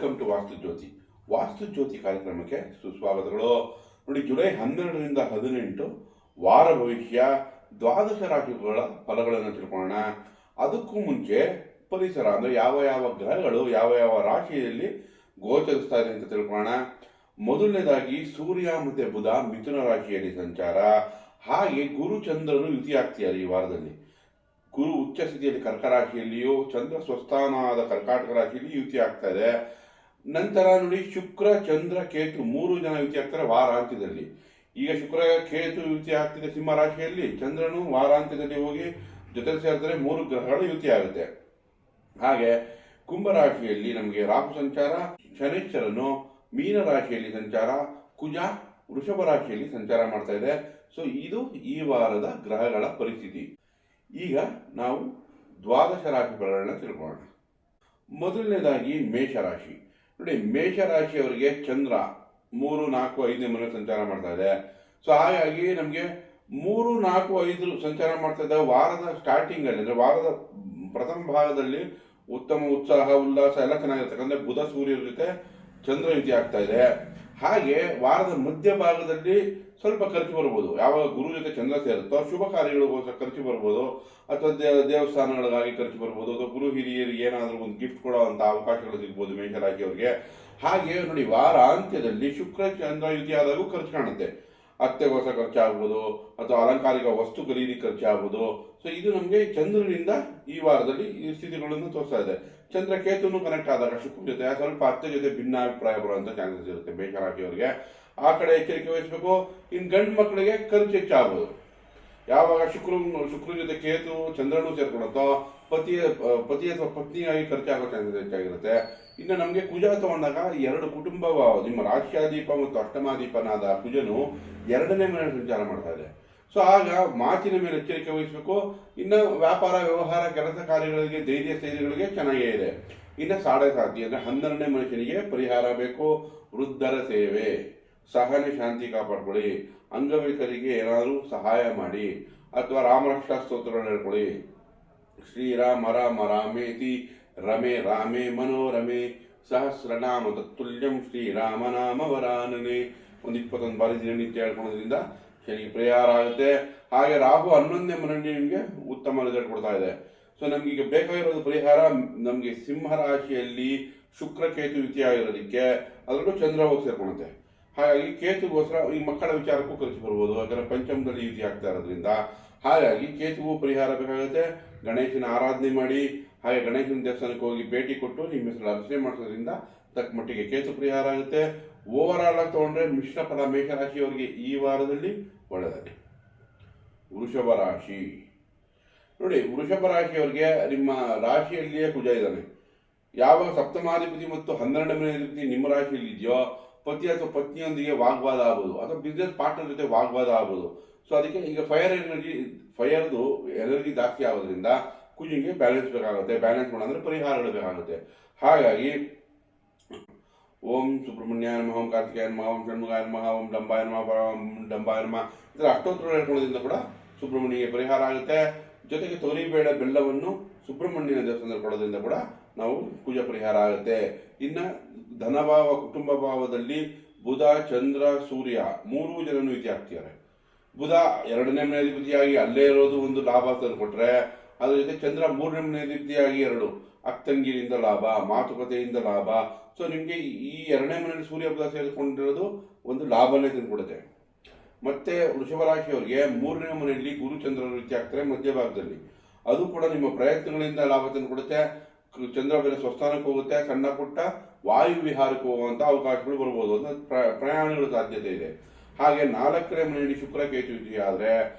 Welcome to ವಾಸ್ತು ಜ್ಯೋತಿ ಕಾರ್ಯಕ್ರಮಕ್ಕೆ ಸುಸ್ವಾಗತಗಳು. ನೋಡಿ, July 12ರಿಂದ 18 ವಾರ ಭವಿಷ್ಯ ದ್ವಾದಶ ರಾಶಿಗಳ ಫಲಗಳನ್ನು ತಿಳ್ಕೊಳ್ಳೋಣ. ಅದಕ್ಕೂ ಮುಂಚೆ ಪರಿಸರ ಅಂದರೆ ಯಾವ ಯಾವ ಗ್ರಹಗಳು ಯಾವ ಯಾವ ರಾಶಿಯಲ್ಲಿ ಗೋಚರಿಸ್ತಾ ಇದೆ ಅಂತ ತಿಳ್ಕೊಳ್ಳೋಣ. ಮೊದಲನೇದಾಗಿ ಸೂರ್ಯ ಮತ್ತು ಬುಧ ಮಿಥುನ ರಾಶಿಯಲ್ಲಿ ಸಂಚಾರ. ಹಾಗೆ ಗುರು ಚಂದ್ರನು ಯುತಿ ಆಗ್ತಿದ್ದಾರೆ ಈ ವಾರದಲ್ಲಿ. ಗುರು ಉಚ್ಚ ಸ್ಥಿತಿಯಲ್ಲಿ ಕರ್ಕ ರಾಶಿಯಲ್ಲಿಯೂ, ಚಂದ್ರ ಸ್ವಸ್ಥಾನವಾದ ಕರ್ಕಾಟಕ ರಾಶಿಯಲ್ಲಿ ಯುತಿ ಆಗ್ತಾ ಇದೆ. ನಂತರ ನೋಡಿ, ಶುಕ್ರ ಚಂದ್ರ ಕೇತು 3 ಜನ ಯುತಿ ಆಗ್ತಾರೆ ವಾರಾಂತ್ಯದಲ್ಲಿ. ಈಗ ಶುಕ್ರ ಕೇತು ಯುತಿ ಆಗ್ತಿದೆ ಸಿಂಹ ರಾಶಿಯಲ್ಲಿ, ಚಂದ್ರನು ವಾರಾಂತ್ಯದಲ್ಲಿ ಹೋಗಿ ಜೊತೆ ಸೇರ್ತಾರೆ, 3 ಗ್ರಹಗಳು ಯುತಿ ಆಗುತ್ತೆ. ಹಾಗೆ ಕುಂಭರಾಶಿಯಲ್ಲಿ ನಮಗೆ ರಾಹು ಸಂಚಾರ, ಶನೈಶ್ಚರನು ಮೀನ ರಾಶಿಯಲ್ಲಿ ಸಂಚಾರ, ಕುಜ ವೃಷಭ ರಾಶಿಯಲ್ಲಿ ಸಂಚಾರ ಮಾಡ್ತಾ ಇದೆ. ಸೊ ಇದು ಈ ವಾರದ ಗ್ರಹಗಳ ಪರಿಸ್ಥಿತಿ. ಈಗ ನಾವು ದ್ವಾದಶ ರಾಶಿ ಫಲಗಳನ್ನ ತಿಳ್ಕೊಳ್ಳೋಣ. ಮೊದಲನೇದಾಗಿ ಮೇಷರಾಶಿ. ನೋಡಿ, ಮೇಷರಾಶಿಯವರಿಗೆ ಚಂದ್ರ 3, 4, 5ನೇ ಮನೆ ಸಂಚಾರ ಮಾಡ್ತಾ ಇದೆ. ಸೊ ಹಾಗಾಗಿ ನಮಗೆ 3, 4, 5 ಸಂಚಾರ ಮಾಡ್ತಾ ಇದ್ದ ವಾರದ ಸ್ಟಾರ್ಟಿಂಗ್ ಅಲ್ಲಿ ಅಂದ್ರೆ ವಾರದ ಪ್ರಥಮ ಭಾಗದಲ್ಲಿ ಉತ್ತಮ ಉತ್ಸಾಹ ಉಲ್ಲಾಸ ಎಲ್ಲ ಚೆನ್ನಾಗಿರ್ತಕ್ಕಂಥ ಬುಧ ಸೂರ್ಯರ ಜೊತೆ ಚಂದ್ರ ಯುತಿ ಆಗ್ತಾ ಇದೆ. ಹಾಗೆ ವಾರದ ಮಧ್ಯ ಭಾಗದಲ್ಲಿ ಸ್ವಲ್ಪ ಖರ್ಚು ಬರ್ಬೋದು. ಯಾವಾಗ ಗುರು ಜೊತೆ ಚಂದ್ರ ಸೇರುತ್ತೋ ಶುಭ ಕಾರ್ಯಗಳಿಗೋಸ್ಕರ ಖರ್ಚು ಬರ್ಬೋದು, ಅಥವಾ ದೇವಸ್ಥಾನಗಳಿಗಾಗಿ ಖರ್ಚು ಬರ್ಬೋದು, ಅಥವಾ ಗುರು ಹಿರಿಯರಿಗೆ ಏನಾದರೂ ಒಂದು ಗಿಫ್ಟ್ ಕೊಡುವಂಥ ಅವಕಾಶಗಳು ಸಿಗ್ಬೋದು ಮೇಷರಾಶಿಯವರಿಗೆ. ಹಾಗೆ ನೋಡಿ, ವಾರಾಂತ್ಯದಲ್ಲಿ ಶುಕ್ರ ಚಂದ್ರ ಯುತಿ ಆದಾಗೂ ಖರ್ಚು ಕಾಣುತ್ತೆ. ಅತ್ತೆಗೋಸ್ಕರ ಖರ್ಚಾಗ್ಬೋದು, ಅಥವಾ ಅಲಂಕಾರಿಕ ವಸ್ತು ಖರೀದಿ ಖರ್ಚಾಗ್ಬೋದು. ಸೊ ಇದು ನಮಗೆ ಚಂದ್ರನಿಂದ ಈ ವಾರದಲ್ಲಿ ಈ ಸ್ಥಿತಿಗಳನ್ನು ತೋರಿಸ್ತಾ ಇದೆ. ಚಂದ್ರ ಕೇತುನು ಕನೆಕ್ಟ್ ಆದಾಗ ಶುಕ್ರ ಜೊತೆ ಸ್ವಲ್ಪ ಅತ್ತೆ ಜೊತೆ ಭಿನ್ನಾಭಿಪ್ರಾಯ ಬರುವಂತ ಚಾನ್ಸಸ್ ಇರುತ್ತೆ ಮೇಷರಾಶಿಯವರಿಗೆ. ಆ ಕಡೆ ಎಚ್ಚರಿಕೆ ವಹಿಸಬೇಕು. ಇನ್ನು ಗಂಡು ಮಕ್ಕಳಿಗೆ ಖರ್ಚು ಹೆಚ್ಚಾಗ್ಬೋದು. ಯಾವಾಗ ಶುಕ್ರ ಜೊತೆ ಕೇತು ಚಂದ್ರನು ಸೇರ್ಕೊಳುತ್ತೋ ಪತಿ ಅಥವಾ ಪತ್ನಿಯಾಗಿ ಖರ್ಚಾಗೋ ಚಾನ್ಸಸ್ ಹೆಚ್ಚಾಗಿರುತ್ತೆ. ಇನ್ನು ನಮಗೆ ಕುಜ ತಗೊಂಡಾಗ 2 ಕುಟುಂಬ, ನಿಮ್ಮ ರಾಷ್ಟ್ರಾದೀಪ ಮತ್ತು ಅಷ್ಟಮಾದೀಪನಾದ ಕುಜನು 2ನೇ ಮನೆ ಸಂಚಾರ ಮಾಡ್ತಾ ಇದೆ. ಸೊ ಆಗ ಮಾತಿನ ಮೇಲೆ ಎಚ್ಚರಿಕೆ ವಹಿಸಬೇಕು. ಇನ್ನು ವ್ಯಾಪಾರ ವ್ಯವಹಾರ ಕೆಲಸ ಕಾರ್ಯಗಳಿಗೆ ಧೈರ್ಯ ಸ್ಥೈರ್ಯಗಳಿಗೆ ಚೆನ್ನಾಗೇ ಇದೆ. ಇನ್ನು ಸಾಡೆ ಸಾತಿ ಅಂದ್ರೆ 12ನೇ ಮನುಷ್ಯನಿಗೆ ಪರಿಹಾರ ಬೇಕು. ವೃದ್ಧರ ಸೇವೆ, ಸಹನೆ, ಶಾಂತಿ ಕಾಪಾಡ್ಕೊಳ್ಳಿ. ಅಂಗವಿಕರಿಗೆ ಏನಾದರೂ ಸಹಾಯ ಮಾಡಿ, ಅಥವಾ ರಾಮರಕ್ಷಾ ಸ್ತೋತ್ರಗಳನ್ನು ಹೇಳ್ಕೊಳ್ಳಿ. ಶ್ರೀರಾಮ ರಾಮ ರಾಮೇತಿ ರಮೆ ರಾಮೇ ಮನೋರಮೆ ಸಹಸ್ರನಾಮ ತತ್ತುಲ್ಯಂ ಶ್ರೀರಾಮ ನಾಮ ವರಾನನೆ. ಒಂದು 21 ಬಾರಿ ದಿನನಿತ್ಯ ಹೇಳ್ಕೊಳ್ಳೋದ್ರಿಂದ ಶನಿಗೆ ಪರಿಹಾರ ಆಗುತ್ತೆ. ಹಾಗೆ ರಾಹು 11ನೇ ಮನೆಯಲ್ಲಿ ನಿಮಗೆ ಉತ್ತಮ ರಿಸಲ್ಟ್ ಕೊಡ್ತಾ ಇದೆ. ಸೊ ನಮ್ಗೆ ಈಗ ಬೇಕಾಗಿರೋದು ಪರಿಹಾರ, ನಮಗೆ ಸಿಂಹ ರಾಶಿಯಲ್ಲಿ ಶುಕ್ರ ಕೇತು ಯುತಿ ಆಗಿರೋದಕ್ಕೆ ಅದರಲ್ಲೂ ಚಂದ್ರ ಹೋಗಿ ಸೇರ್ಕೊಳುತ್ತೆ. ಹಾಗಾಗಿ ಕೇತುಗೋಸ್ಕರ ಈ ಮಕ್ಕಳ ವಿಚಾರಕ್ಕೂ ಖರ್ಚು ಬರ್ಬೋದು, ಯಾಕಂದ್ರೆ ಪಂಚಮದಲ್ಲಿ ಯುತಿ ಆಗ್ತಾ ಇರೋದ್ರಿಂದ. ಹಾಗಾಗಿ ಕೇತುಗೂ ಪರಿಹಾರ ಬೇಕಾಗುತ್ತೆ. ಗಣೇಶನ ಆರಾಧನೆ ಮಾಡಿ, ಹಾಗೆ ಗಣೇಶನ ದೇವಸ್ಥಾನಕ್ಕೆ ಹೋಗಿ ಭೇಟಿ ಕೊಟ್ಟು ನಿಮ್ಮ ಹೆಸರು ಅರ್ಚನೆ ಮಾಡಿಸೋದ್ರಿಂದ ತಕ್ಕ ಮಟ್ಟಿಗೆ ಕೇತು ಪರಿಹಾರ ಆಗುತ್ತೆ. ಓವರ್ ಆಲ್ ಆಗಿ ತಗೊಂಡ್ರೆ ಮಿಶ್ರ ಫಲ ಮೇಷರಾಶಿಯವರಿಗೆ ಈ ವಾರದಲ್ಲಿ ಒಳ್ಳೆಯದಾಗಿದೆ. ವೃಷಭ ರಾಶಿ. ನೋಡಿ, ವೃಷಭ ರಾಶಿಯವರಿಗೆ ನಿಮ್ಮ ರಾಶಿಯಲ್ಲಿಯೇ ಕುಜ ಇದ್ದಾನೆ. ಯಾವಾಗ ಸಪ್ತಮಾಧಿಪತಿ ಮತ್ತು 12ನೇ ಮನೆ ಅಧಿಪತಿ ನಿಮ್ಮ ರಾಶಿಯಲ್ಲಿ ಇದೆಯೋ, ಪತಿ ಅಥವಾ ಪತ್ನಿಯೊಂದಿಗೆ ವಾಗ್ವಾದ ಆಗ್ಬೋದು, ಅಥವಾ ಬಿಸ್ನೆಸ್ ಪಾರ್ಟ್ನರ್ ಜೊತೆ ವಾಗ್ವಾದ ಆಗ್ಬೋದು. ಸೊ ಅದಕ್ಕೆ ಈಗ ಫೈರ್ದು ಎನರ್ಜಿ ಜಾಸ್ತಿ ಆಗೋದ್ರಿಂದ ಕುಜಿಗೆ ಬ್ಯಾಲೆನ್ಸ್ ಬೇಕಾಗುತ್ತೆ. ಬ್ಯಾಲೆನ್ಸ್ ಮಾಡೋದ್ರೆ ಪರಿಹಾರಗಳು ಬೇಕಾಗುತ್ತೆ. ಹಾಗಾಗಿ ಓಂ ಸುಬ್ರಹ್ಮಣ್ಯ ನಮಃ, ಓಂ ಕಾರ್ತಿಕೇಯ ನಮಃ, ಓಂ ಷಣ್ಮುಗಾಯ ನಮಃ, ಓಂ ಡಂಬಾಯ ನಮಃ, ಓಂ ಡಂಬಾಯ ನಮಃ ಇದರ ಅಷ್ಟೋತ್ತರ ಹೇಳ್ಕೊಳ್ಳೋದ್ರಿಂದ ಕೂಡ ಸುಬ್ರಹ್ಮಣ್ಯಗೆ ಪರಿಹಾರ ಆಗುತ್ತೆ. ಜೊತೆಗೆ ತೊರಿಬೇಳೆ ಬೆಲ್ಲವನ್ನು ಸುಬ್ರಹ್ಮಣ್ಯನ ದೇವಸ್ಥಾನದಲ್ಲಿ ಕೊಡೋದ್ರಿಂದ ಕೂಡ ನಾವು ಕುಜ ಪರಿಹಾರ ಆಗುತ್ತೆ. ಇನ್ನು ಧನಭಾವ, ಕುಟುಂಬ ಭಾವದಲ್ಲಿ ಬುಧ ಚಂದ್ರ ಸೂರ್ಯ 3 ಜನನು ಯುತಿ ಆಗ್ತಿದ್ದಾರೆ. ಬುಧ 2ನೇ ಮನೆ ಅಧಿಪತಿಯಾಗಿ ಅಲ್ಲೇ ಇರೋದು ಒಂದು ಲಾಭ ತಂದು ಕೊಟ್ರೆ, ಅದ್ರ ಜೊತೆ ಚಂದ್ರ 3ನೇ ಮನೆ ಅಧಿಪತಿಯಾಗಿ 2 ಅಕ್ಕಂಗಿರಿಂದ ಲಾಭ, ಮಾತುಕತೆಯಿಂದ ಲಾಭ. ಸೊ ನಿಮಗೆ ಈ 2ನೇ ಮನೆಯಲ್ಲಿ ಸೂರ್ಯ ಬುಧ ಸೇರಿಕೊಂಡಿರೋದು ಒಂದು ಲಾಭನೇ ತಂದುಕೊಡುತ್ತೆ. ಮತ್ತೆ ವೃಷಭ ರಾಶಿಯವರಿಗೆ 3ನೇ ಮನೆಯಲ್ಲಿ ಗುರು ಚಂದ್ರನ ಯುತಿ ಆಗ್ತಾರೆ ಮಧ್ಯಭಾಗದಲ್ಲಿ. ಅದು ಕೂಡ ನಿಮ್ಮ ಪ್ರಯತ್ನಗಳಿಂದ ಲಾಭ ತಂದುಕೊಡುತ್ತೆ. ಚಂದ್ರ ಬೇರೆ ಸ್ವಸ್ಥಾನಕ್ಕೆ ಹೋಗುತ್ತೆ. ಸಣ್ಣ ಪುಟ್ಟ ವಾಯು ವಿಹಾರಕ್ಕೆ ಹೋಗುವಂತ ಅವಕಾಶಗಳು ಬರ್ಬೋದು, ಪ್ರಯಾಣಗಳ ಸಾಧ್ಯತೆ ಇದೆ. ಹಾಗೆ 4ನೇ ಮನೆಯಲ್ಲಿ ಶುಕ್ರ ಕೇತು ಯುತಿ ಆದ್ರೆ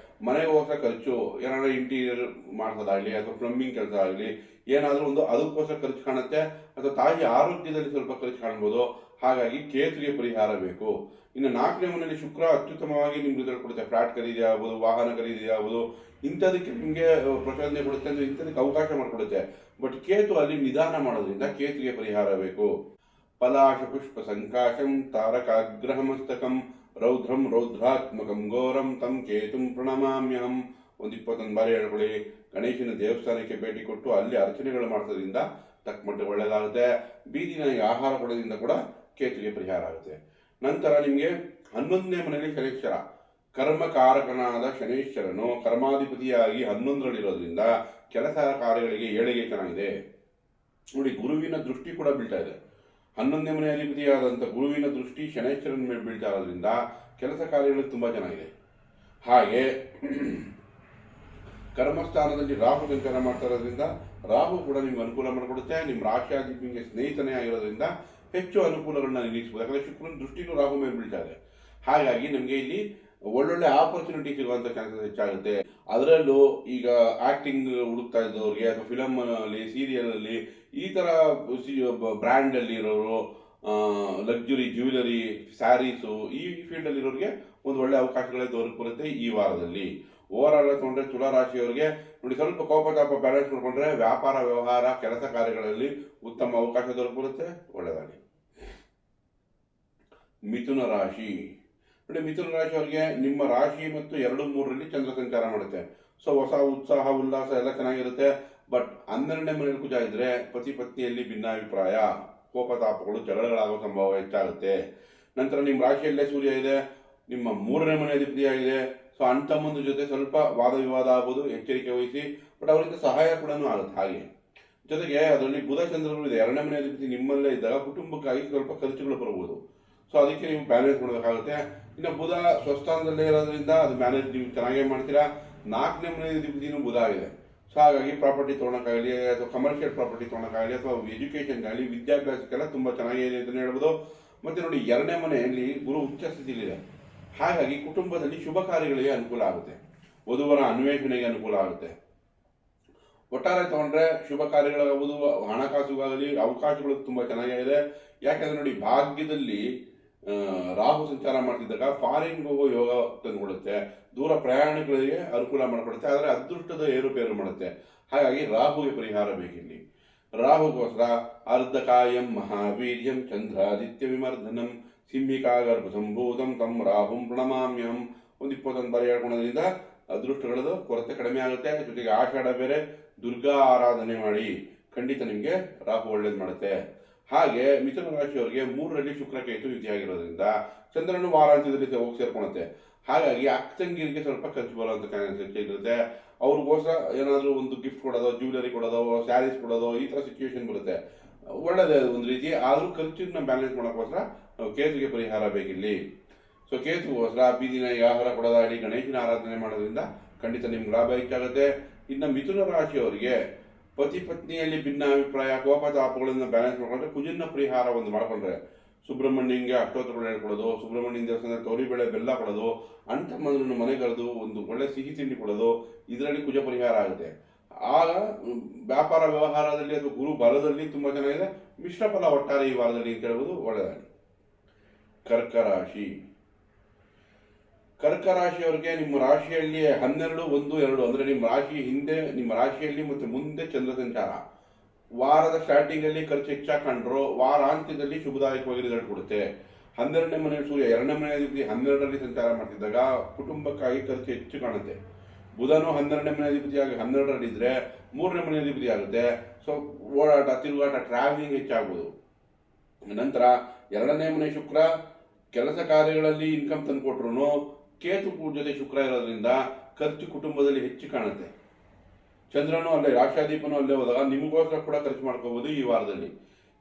ಮನೆಗೋಸ್ಕರ ಖರ್ಚು, ಏನಾದ್ರೂ ಇಂಟೀರಿಯರ್ ಮಾಡ್ಸೋದಾಗ್ಲಿ ಅಥವಾ ಪ್ಲಂಬಿಂಗ್ ಕೆಲಸ ಆಗಲಿ ಏನಾದರೂ ಒಂದು ಅದಕ್ಕೋಸ್ಕರ ಖರ್ಚು ಕಾಣುತ್ತೆ. ಅಥವಾ ತಾಯಿ ಆರೋಗ್ಯದಲ್ಲಿ ಸ್ವಲ್ಪ ಖರ್ಚು ಕಾಣ್ಬೋದು. ಹಾಗಾಗಿ ಕೇತುಗೆ ಪರಿಹಾರ ಬೇಕು. ಇನ್ನು 4ನೇ ಮನೆಯಲ್ಲಿ ಶುಕ್ರ ಅತ್ಯುತ್ತಮವಾಗಿ ನಿಮ್ಗೆ ರಿಸಲ್ಟ್ ಕೊಡುತ್ತೆ. ಫ್ಲಾಟ್ ಖರೀದಿ ಆಗ್ಬೋದು, ವಾಹನ ಖರೀದಿ ಆಗ್ಬೋದು, ಇಂಥದಕ್ಕೆ ನಿಮಗೆ ಪ್ರಚೋದನೆ ಕೊಡುತ್ತೆ, ಅಂದ್ರೆ ಇಂಥದಕ್ಕೆ ಅವಕಾಶ ಮಾಡಿಕೊಡುತ್ತೆ. ಬಟ್ ಕೇತು ಅಲ್ಲಿ ನಿಧಾನ ಮಾಡೋದ್ರಿಂದ ಕೇತುಗೆ ಪರಿಹಾರ ಬೇಕು. ಪಲಾಶ ಪುಷ್ಪ ಸಂಕಾಶಂ ತಾರಕಾಗ್ರಹ ಮಸ್ತಕಂ ರೌದ್ರಂ ರೌದ್ರಾತ್ಮಕಂ ಘೋರಂ ತಂ ಕೇತುಂ ಪ್ರಣಮಾಮ್ಯಹಂ. ಒಂದು 21 ಬಾರಿ ಹೇಳ್ಕೊಳ್ಳಿ. ಗಣೇಶನ ದೇವಸ್ಥಾನಕ್ಕೆ ಭೇಟಿ ಕೊಟ್ಟು ಅಲ್ಲಿ ಅರ್ಚನೆಗಳು ಮಾಡಿಸೋದ್ರಿಂದ ತಕ್ಕ ಮಟ್ಟಿಗೆ ಒಳ್ಳೆಯದಾಗುತ್ತೆ. ಬೀದಿ ನಾಯಿಗೆ ಆಹಾರ ಕೊಡೋದ್ರಿಂದ ಕೂಡ ಕೇತುಗೆ ಪರಿಹಾರ ಆಗುತ್ತೆ. ನಂತರ ನಿಮಗೆ 11ನೇ ಮನೆಯಲ್ಲಿ ಶನೈಶ್ವರ, ಕರ್ಮಕಾರಕನಾದ ಶನೈಶ್ವರನು ಕರ್ಮಾಧಿಪತಿಯಾಗಿ 11ರಲ್ಲಿರೋದ್ರಿಂದ ಕೆಲಸ ಕಾರ್ಯಗಳಿಗೆ ಏಳಿಗೆ ಚೆನ್ನಾಗಿದೆ. ನೋಡಿ, ಗುರುವಿನ ದೃಷ್ಟಿ ಕೂಡ ಬೀಳ್ತಾ ಇದೆ. 11ನೇ ಮನೆ ಅಧಿಪತಿಯಾದಂಥ ಗುರುವಿನ ದೃಷ್ಟಿ ಶನೈಶ್ವರನ ಮೇಲೆ ಬೀಳ್ತಾ ಇರೋದ್ರಿಂದ ಕೆಲಸ ಕಾರ್ಯಗಳು ತುಂಬ ಚೆನ್ನಾಗಿದೆ. ಹಾಗೆ ಕರ್ಮಸ್ಥಾನದಲ್ಲಿ ರಾಹು ಸಂಚಾರ ಮಾಡ್ತಾ ಇರೋದ್ರಿಂದ ರಾಹು ಕೂಡ ನಿಮ್ಗೆ ಅನುಕೂಲ ಮಾಡಿಕೊಡುತ್ತೆ. ನಿಮ್ಮ ರಾಶಿಯಾಧಿಪತಿ ನಿಮಗೆ ಸ್ನೇಹಿತನೇ ಆಗಿರೋದ್ರಿಂದ ಹೆಚ್ಚು ಅನುಕೂಲಗಳನ್ನ ನಿರೀಕ್ಷಿಸಬಹುದು. ಯಾಕಂದರೆ ಶುಕ್ರನ ದೃಷ್ಟಿನೂ ರಾಹು ಮೇಲೆ ಬೀಳ್ತಾ ಇದೆ. ಹಾಗಾಗಿ ನಮಗೆ ಇಲ್ಲಿ ಒಳ್ಳೊಳ್ಳೆ ಆಪರ್ಚುನಿಟಿ ಸಿಗುವಂಥ ಚಾನ್ಸಸ್ ಹೆಚ್ಚಾಗುತ್ತೆ. ಅದರಲ್ಲೂ ಈಗ ಆಕ್ಟಿಂಗ್ ಹುಡುಕ್ತಾ ಇದ್ದವ್ರಿಗೆ ಅಥವಾ ಫಿಲಮ್ ಅಲ್ಲಿ, ಸೀರಿಯಲ್ ಅಲ್ಲಿ, ಈ ಥರ ಬ್ರ್ಯಾಂಡಲ್ಲಿ ಇರೋರು, ಲಕ್ಸುರಿ ಜ್ಯುವೆಲರಿ, ಸ್ಯಾರೀಸು, ಈ ಫೀಲ್ಡಲ್ಲಿ ಇರೋರಿಗೆ ಒಂದು ಒಳ್ಳೆ ಅವಕಾಶಗಳೇ ದೊರಕುತ್ತೆ ಈ ವಾರದಲ್ಲಿ. ಓವರ್ ಆಲ್ ತಗೊಂಡ್ರೆ ತುಲಾ ರಾಶಿಯವರಿಗೆ ನೋಡಿ, ಸ್ವಲ್ಪ ಕೋಪತಾಪ ಬ್ಯಾಲೆನ್ಸ್ ಮಾಡ್ಕೊಂಡ್ರೆ ವ್ಯಾಪಾರ, ವ್ಯವಹಾರ, ಕೆಲಸ ಕಾರ್ಯಗಳಲ್ಲಿ ಉತ್ತಮ ಅವಕಾಶ ದೊರಕುತ್ತೆ. ಒಳ್ಳೆಯದಾಗಿ. ಮಿಥುನ ರಾಶಿ ನೋಡಿ, ಮಿಥುನ ರಾಶಿಯವರಿಗೆ ನಿಮ್ಮ ರಾಶಿ ಮತ್ತು 2, 3ರಲ್ಲಿ ಚಂದ್ರ ಸಂಚಾರ ಮಾಡುತ್ತೆ. ಸೊ ಹೊಸ ಉತ್ಸಾಹ, ಉಲ್ಲಾಸ ಎಲ್ಲ ಚೆನ್ನಾಗಿರುತ್ತೆ. ಬಟ್ 12ನೇ ಮನೆಯಲ್ಲಿ ಕುಜ ಇದ್ರೆ ಪತಿ ಪತ್ನಿಯಲ್ಲಿ ಭಿನ್ನಾಭಿಪ್ರಾಯ, ಕೋಪತಾಪಗಳು, ಜಗಳಗಳಾಗೋ ಸಂಭವ ಹೆಚ್ಚಾಗುತ್ತೆ. ನಂತರ ನಿಮ್ಮ ರಾಶಿಯಲ್ಲೇ ಸೂರ್ಯ ಇದೆ, ನಿಮ್ಮ 3ನೇ ಮನೆ ಅಧಿಪತಿಯಾಗಿದೆ. ಸೊ ಅಣ್ಣ ತಮ್ಮಂದ ಜೊತೆ ಸ್ವಲ್ಪ ವಾದ ವಿವಾದ ಆಗ್ಬೋದು, ಎಚ್ಚರಿಕೆ ವಹಿಸಿ. ಬಟ್ ಅವರಿಂದ ಸಹಾಯ ಕೂಡ ಆಗುತ್ತೆ. ಹಾಗೆ ಜೊತೆಗೆ ಅದರಲ್ಲಿ ಬುಧ ಚಂದ್ರರು ಇದೆ. 2ನೇ ಮನೆ ಅಧಿಪತಿ ನಿಮ್ಮಲ್ಲೇ ಇದ್ದಾಗ ಕುಟುಂಬಕ್ಕಾಗಿ ಸ್ವಲ್ಪ ಖರ್ಚುಗಳು ಬರ್ಬೋದು. ಸೊ ಅದಕ್ಕೆ ನೀವು ಬ್ಯಾಲೆನ್ಸ್ ಮಾಡಬೇಕಾಗುತ್ತೆ. ಇನ್ನು ಬುಧ ಸ್ವಸ್ಥಾನದಲ್ಲೇ ಇರೋದ್ರಿಂದ ಅದು ಮ್ಯಾನೇಜ್ ನೀವು ಚೆನ್ನಾಗೇ ಮಾಡ್ತೀರಾ. 4ನೇ ಮನೆ ಅಧಿಪತಿನೂ ಬುಧ ಆಗಿದೆ. ಸೊ ಹಾಗಾಗಿ ಪ್ರಾಪರ್ಟಿ ತೊಗೊಳಕ್ಕಾಗಲಿ, ಅಥವಾ ಕಮರ್ಷಿಯಲ್ ಪ್ರಾಪರ್ಟಿ ತೊಗೊಳಕ್ಕಾಗಲಿ, ಅಥವಾ ಎಜುಕೇಷನ್ಗಾಗಲಿ, ವಿದ್ಯಾಭ್ಯಾಸಕ್ಕೆಲ್ಲ ತುಂಬ ಚೆನ್ನಾಗಿದೆ ಅಂತಲೇ ಹೇಳ್ಬೋದು. ಮತ್ತು ನೋಡಿ, 2ನೇ ಮನೆಯಲ್ಲಿ ಗುರು ಉಚ್ಚ ಸ್ಥಿತಿಲಿದೆ. ಹಾಗಾಗಿ ಕುಟುಂಬದಲ್ಲಿ ಶುಭ ಕಾರ್ಯಗಳಿಗೆ ಅನುಕೂಲ ಆಗುತ್ತೆ, ವಧುವರ ಅನ್ವೇಷಣೆಗೆ ಅನುಕೂಲ ಆಗುತ್ತೆ. ಒಟ್ಟಾರೆ ತಗೊಂಡ್ರೆ ಶುಭ ಕಾರ್ಯಗಳಾಗುವುದು, ಹಣಕಾಸುಗಾಗಲಿ ಅವಕಾಶಗಳು ತುಂಬ ಚೆನ್ನಾಗಿದೆ. ಯಾಕೆಂದ್ರೆ ನೋಡಿ, ಭಾಗ್ಯದಲ್ಲಿ ರಾಹು ಸಂಚಾರ ಮಾಡ್ತಿದ್ದಾಗ ಫಾರಿನ್ ಹೋಗೋ ಯೋಗ ತಂದುಕೊಡುತ್ತೆ, ದೂರ ಪ್ರಯಾಣಗಳಿಗೆ ಅನುಕೂಲ ಮಾಡಿಕೊಡುತ್ತೆ. ಆದರೆ ಅದೃಷ್ಟದ ಏರುಪೇರು ಮಾಡುತ್ತೆ. ಹಾಗಾಗಿ ರಾಹುಗೆ ಪರಿಹಾರ ಬೇಕಿಲ್ಲಿ. ರಾಹುಗೋಸ್ಕರ ಅರ್ಧಕಾಯಂ ಮಹಾವೀರ್ಯಂ ಚಂದ್ರಾದಿತ್ಯ ವಿಮರ್ಧನಂ ಸಿಂಹಿಕಾ ಗರ್ಭ ಸಂಭೂತಂ ತಂ ರಾಹುಂ ಪ್ರಣಮಾಮ್ಯಂ ಒಂದು 21 ಬಾರಿ ಹೇಳ್ಕೊಳೋದ್ರಿಂದ ಅದೃಷ್ಟಗಳದ್ದು ಕೊರತೆ ಕಡಿಮೆ ಆಗುತ್ತೆ. ಜೊತೆಗೆ ಆಷಾಢ ಬೇರೆ, ದುರ್ಗಾ ಆರಾಧನೆ ಮಾಡಿ ಖಂಡಿತ ನಿಮಗೆ ರಾಹು ಒಳ್ಳೇದು ಮಾಡುತ್ತೆ. ಹಾಗೆ ಮಿಥುನ ರಾಶಿಯವರಿಗೆ 3ರಲ್ಲಿ ಶುಕ್ರಕೇತು ಯುತಿಯಾಗಿರೋದ್ರಿಂದ ಚಂದ್ರನು ವಾರಾಂತ್ಯದಲ್ಲಿ ಹೋಗಿ ಸೇರ್ಕೊಳುತ್ತೆ. ಹಾಗಾಗಿ ಅಕ್ಕಂಗಿರಿಗೆ ಸ್ವಲ್ಪ ಖರ್ಚು ಬರುವಂಥ ಚಾನ್ಸಸ್ ಇರುತ್ತೆ. ಅವ್ರಿಗೋಸ್ಕರ ಏನಾದರೂ ಒಂದು ಗಿಫ್ಟ್ ಕೊಡೋದು, ಜ್ಯುವೆಲರಿ ಕೊಡೋದು, ಸ್ಯಾರೀಸ್ ಕೊಡೋದು, ಈ ಥರ ಸಿಚುವೇಶನ್ ಬರುತ್ತೆ. ಒಳ್ಳೆಯದೇ ಒಂದು ರೀತಿ. ಆದರೂ ಖರ್ಚನ್ನ ಬ್ಯಾಲೆನ್ಸ್ ಮಾಡೋಕ್ಕೋಸ್ಕರ ನಾವು ಕೇತುಗೆ ಪರಿಹಾರ ಬೇಕಿಲ್ಲಿ. ಸೊ ಕೇತುಗೋಸ್ಕರ ಬೀದಿ ನಾಯಿಗೆ ಆಹಾರ ಕೊಡೋದಾಗಲಿ, ಗಣೇಶನ ಆರಾಧನೆ ಮಾಡೋದ್ರಿಂದ ಖಂಡಿತ ನಿಮ್ಗೆ ಲಾಭ ಹೆಚ್ಚಾಗುತ್ತೆ. ಇನ್ನು ಮಿಥುನ ರಾಶಿಯವರಿಗೆ ಪತಿ ಪತ್ನಿಯಲ್ಲಿ ಭಿನ್ನಾಭಿಪ್ರಾಯ, ಕೋಪತಾಪಗಳನ್ನು ಬ್ಯಾಲೆನ್ಸ್ ಮಾಡ್ಕೊಂಡ್ರೆ ಕುಜನ ಪರಿಹಾರ ಒಂದು ಮಾಡ್ಕೊಂಡ್ರೆ ಸುಬ್ರಹ್ಮಣ್ಯಂಗೆ ಅಷ್ಟೋತ್ತರಗಳು ಹೇಳ್ಕೊಡೋದು, ಸುಬ್ರಹ್ಮಣ್ಯನ ದೇವಸ್ಥಾನದಲ್ಲಿ ತೊಗರಿಬೇಳೆ ಬೆಲ್ಲ ಕೊಡೋದು, ಅಣ್ಣ ತಮ್ಮಂದ್ರನ್ನು ಮನೆಗರೆದು ಒಂದು ಒಳ್ಳೆ ಸಿಹಿ ತಿಂಡಿ ಕೊಡೋದು, ಇದರಲ್ಲಿ ಕುಜ ಪರಿಹಾರ ಆಗುತ್ತೆ. ಆಗ ವ್ಯಾಪಾರ ವ್ಯವಹಾರದಲ್ಲಿ ಅಥವಾ ಗುರು ಬಲದಲ್ಲಿ ತುಂಬ ಚೆನ್ನಾಗಿದೆ. ಮಿಶ್ರ ಫಲ ಒಟ್ಟಾರೆ ಈ ವಾರದಲ್ಲಿ ಅಂತ ಹೇಳ್ಬೋದು. ಒಳ್ಳೆಯದಾಗಿ. ಕರ್ಕ ರಾಶಿ ಕರ್ಕರಾಶಿಯವರಿಗೆ ನಿಮ್ಮ ರಾಶಿಯಲ್ಲಿ 12, 1, 2 ಅಂದರೆ ನಿಮ್ಮ ರಾಶಿ ಹಿಂದೆ, ನಿಮ್ಮ ರಾಶಿಯಲ್ಲಿ ಮತ್ತು ಮುಂದೆ ಚಂದ್ರ ಸಂಚಾರ. ವಾರದ ಸ್ಟಾರ್ಟಿಂಗ್ ಅಲ್ಲಿ ಖರ್ಚು ಹೆಚ್ಚಾಗಿ ಕಂಡ್ರು, ವಾರಾಂತ್ಯದಲ್ಲಿ ಶುಭದಾಯಕವಾಗಿ ರಿಸಲ್ಟ್ ಕೊಡುತ್ತೆ. 12ನೇ ಮನೆ ಸೂರ್ಯ 2ನೇ ಮನೆ ಅಧಿಪತಿ 12ರಲ್ಲಿ ಸಂಚಾರ ಮಾಡ್ತಿದ್ದಾಗ ಕುಟುಂಬಕ್ಕಾಗಿ ಖರ್ಚು ಹೆಚ್ಚು ಕಾಣುತ್ತೆ. ಬುಧನು 12ನೇ ಮನೆ ಅಧಿಪತಿಯಾಗಿ 12ರಲ್ಲಿ ಇದ್ರೆ 3ನೇ ಮನೆ ಅಧಿಪತಿ ಆಗುತ್ತೆ. ಸೊ ಓಡಾಟ, ತಿರುಗಾಟ, ಟ್ರಾವೆಲಿಂಗ್ ಹೆಚ್ಚಾಗ್ಬೋದು. ನಂತರ 2ನೇ ಮನೆ ಶುಕ್ರ ಕೆಲಸ ಕಾರ್ಯಗಳಲ್ಲಿ ಇನ್ಕಮ್ ತಂದುಕೊಟ್ರು, ಕೇತು ಜೊತೆ ಶುಕ್ರ ಇರೋದ್ರಿಂದ ಖರ್ಚು ಕುಟುಂಬದಲ್ಲಿ ಹೆಚ್ಚು ಕಾಣುತ್ತೆ. ಚಂದ್ರನು ಅಲ್ಲೇ, ರಾಷ್ಟ್ರಾಧಿಪನು ಅಲ್ಲೇ ಹೋದಾಗ ನಿಮಗೋಸ್ಕರ ಕೂಡ ಖರ್ಚು ಮಾಡ್ಕೋಬಹುದು ಈ ವಾರದಲ್ಲಿ.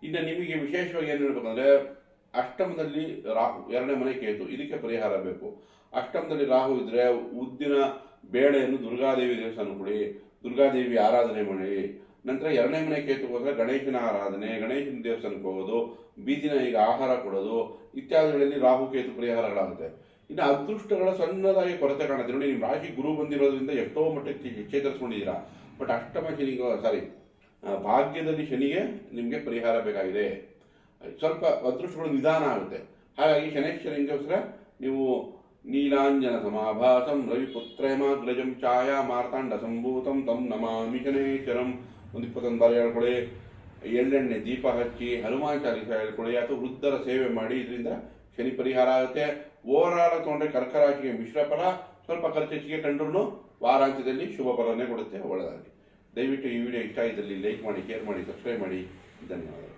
ಇನ್ನು ನಿಮಗೆ ವಿಶೇಷವಾಗಿ ಏನು ಹೇಳ್ಬೇಕಂದ್ರೆ, ಅಷ್ಟಮದಲ್ಲಿ ರಾಹು, 2ನೇ ಮನೆ ಕೇತು, ಇದಕ್ಕೆ ಪರಿಹಾರ ಬೇಕು. ಅಷ್ಟಮದಲ್ಲಿ ರಾಹು ಇದ್ರೆ ಉದ್ದಿನ ಬೇಳೆಯನ್ನು ದುರ್ಗಾದೇವಿ ದೇವಸ್ಥಾನ ಕೊಡಿ, ದುರ್ಗಾದೇವಿ ಆರಾಧನೆ ಮಾಡಿ. ನಂತರ 2ನೇ ಮನೆ ಕೇತುಗೋಸ್ಕರ ಗಣೇಶನ ಆರಾಧನೆ, ಗಣೇಶನ ದೇವಸ್ಥಾನಕ್ಕೆ ಹೋಗೋದು, ಬೀದಿನ ಈಗ ಆಹಾರ ಕೊಡೋದು ಇತ್ಯಾದಿಗಳಲ್ಲಿ ರಾಹು ಕೇತು ಪರಿಹಾರಗಳಾಗುತ್ತೆ. ಇನ್ನು ಅದೃಷ್ಟಗಳ ಸಣ್ಣದಾಗಿ ಕೊರತೆ ಕಾಣುತ್ತೆ. ನೋಡಿ, ನಿಮ್ಮ ರಾಶಿ ಗುರು ಬಂದಿರೋದ್ರಿಂದ ಎಷ್ಟೋ ಮಟ್ಟಕ್ಕೆ ಚೇತರಿಸ್ಕೊಂಡಿದ್ದೀರಾ. ಬಟ್ ಅಷ್ಟಮ ಶನಿಗೆ ಭಾಗ್ಯದಲ್ಲಿ ಶನಿಗೆ ನಿಮಗೆ ಪರಿಹಾರ ಬೇಕಾಗಿದೆ. ಸ್ವಲ್ಪ ಅದೃಷ್ಟಗಳು ನಿಧಾನ ಆಗುತ್ತೆ. ಹಾಗಾಗಿ ಶನೇಶ್ವರಂಗೋಸ್ಕರ ನೀವು ನೀಲಾಂಜನ ಸಮಾಭಾಸಂ ರವಿಪುತ್ರೇಮಾಗ್ರಜಂ ಛಾಯಾ ಮಾರ್ತಾಂಡ ಸಂಭೂತಂ ತಂ ನಮಾಮಿ ಶನೇಶ್ವರಂ ಒಂದು 21 ಬಾರಿ ಹೇಳ್ಕೊಳ್ಳಿ. ಎಳ್ಳೆಣ್ಣೆ ದೀಪ ಹಚ್ಚಿ ಹನುಮಾನ್ ಚಾಲೀಸ ಹೇಳ್ಕೊಳ್ಳಿ, ಅಥವಾ ವೃದ್ಧರ ಸೇವೆ ಮಾಡಿ. ಇದರಿಂದ ಶನಿ ಪರಿಹಾರ ಆಗುತ್ತೆ. ಓವರಾಲ್ ತಗೊಂಡ್ರೆ ಕರ್ಕರಾಶಿಗೆ ಮಿಶ್ರ ಫಲ, ಸ್ವಲ್ಪ ಖರ್ಚು ಹೆಚ್ಚಿಗೆ ಕಂಡ್ರು ವಾರಾಂತ್ಯದಲ್ಲಿ ಶುಭ ಫಲನೇ ಕೊಡುತ್ತೆ. ಒಳ್ಳೆಯದಾಗಿ. ದಯವಿಟ್ಟು ಈ ವಿಡಿಯೋ ಇಷ್ಟ ಆಗಿದ್ದಲ್ಲಿ ಲೈಕ್ ಮಾಡಿ, ಶೇರ್ ಮಾಡಿ, ಸಬ್ಸ್ಕ್ರೈಬ್ ಮಾಡಿ. ಧನ್ಯವಾದಗಳು.